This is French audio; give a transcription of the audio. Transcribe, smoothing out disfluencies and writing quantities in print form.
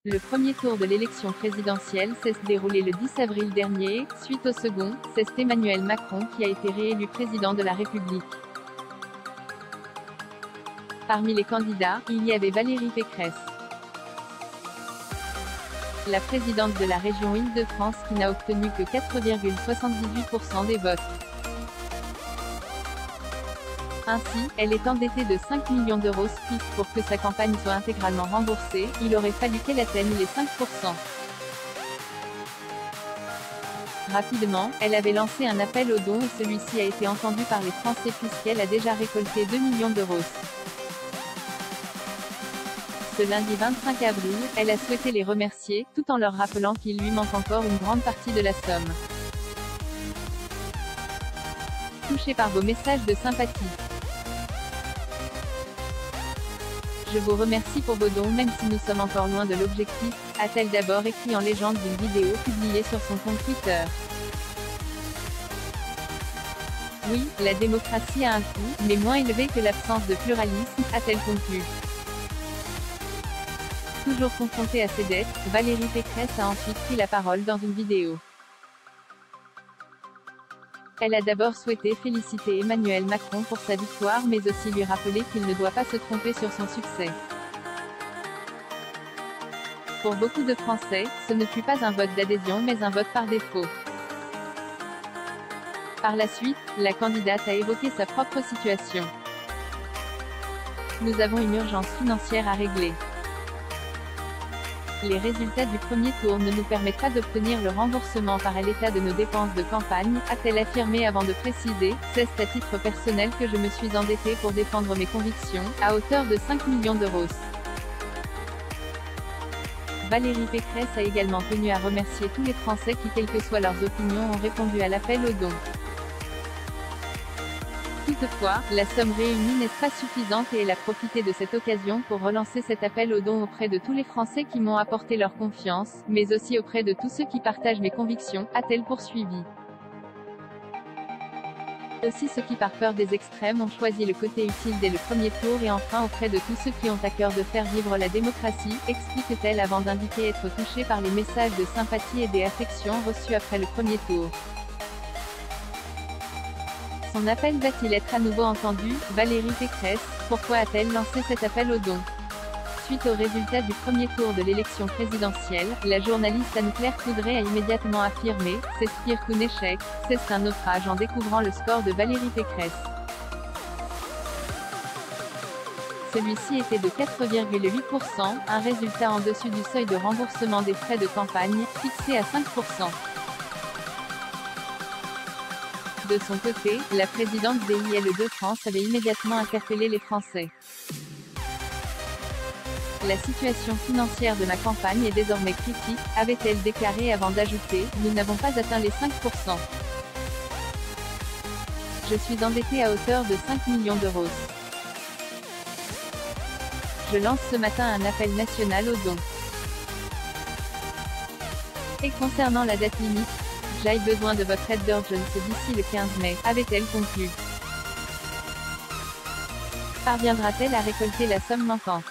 Le premier tour de l'élection présidentielle s'est déroulé le 10 avril dernier. Suite au second, c'est Emmanuel Macron qui a été réélu président de la République. Parmi les candidats, il y avait Valérie Pécresse, la présidente de la région Île-de-France qui n'a obtenu que 4,78% des votes. Ainsi, elle est endettée de 5 millions d'euros suisses. Pour que sa campagne soit intégralement remboursée, il aurait fallu qu'elle atteigne les 5%. Rapidement, elle avait lancé un appel aux dons et celui-ci a été entendu par les Français puisqu'elle a déjà récolté 2 millions d'euros. Ce lundi 25 avril, elle a souhaité les remercier, tout en leur rappelant qu'il lui manque encore une grande partie de la somme. Touché par vos messages de sympathie. Je vous remercie pour vos dons même si nous sommes encore loin de l'objectif, a-t-elle d'abord écrit en légende d'une vidéo publiée sur son compte Twitter. Oui, la démocratie a un coût, mais moins élevé que l'absence de pluralisme, a-t-elle conclu. Toujours confrontée à ses dettes, Valérie Pécresse a ensuite pris la parole dans une vidéo. Elle a d'abord souhaité féliciter Emmanuel Macron pour sa victoire mais aussi lui rappeler qu'il ne doit pas se tromper sur son succès. Pour beaucoup de Français, ce ne fut pas un vote d'adhésion mais un vote par défaut. Par la suite, la candidate a évoqué sa propre situation. Nous avons une urgence financière à régler. Les résultats du premier tour ne nous permettent pas d'obtenir le remboursement par l'État de nos dépenses de campagne, a-t-elle affirmé avant de préciser, c'est à titre personnel que je me suis endettée pour défendre mes convictions, à hauteur de 5 millions d'euros. Valérie Pécresse a également tenu à remercier tous les Français qui, quelles que soient leurs opinions, ont répondu à l'appel aux dons. Toutefois, la somme réunie n'est pas suffisante et elle a profité de cette occasion pour relancer cet appel aux dons auprès de tous les Français qui m'ont apporté leur confiance, mais aussi auprès de tous ceux qui partagent mes convictions, a-t-elle poursuivi. Aussi ceux qui par peur des extrêmes ont choisi le côté utile dès le premier tour et enfin auprès de tous ceux qui ont à cœur de faire vivre la démocratie, explique-t-elle avant d'indiquer être touchée par les messages de sympathie et des affections reçus après le premier tour. Son appel va-t-il être à nouveau entendu? Valérie Pécresse, pourquoi a-t-elle lancé cet appel aux dons? Suite au résultat du premier tour de l'élection présidentielle, la journaliste Anne-Claire Coudray a immédiatement affirmé « C'est pire qu'un échec, c'est un naufrage » en découvrant le score de Valérie Pécresse. Celui-ci était de 4,8%, un résultat en dessus du seuil de remboursement des frais de campagne, fixé à 5%. De son côté, la présidente des Île-de-France avait immédiatement interpellé les Français. La situation financière de ma campagne est désormais critique, avait-elle déclaré avant d'ajouter « Nous n'avons pas atteint les 5%. Je suis endettée à hauteur de 5 millions d'euros. Je lance ce matin un appel national aux dons. Et concernant la date limite, j'ai besoin de votre aide d'urgence d'ici le 15 mai, avait-elle conclu. Parviendra-t-elle à récolter la somme manquante?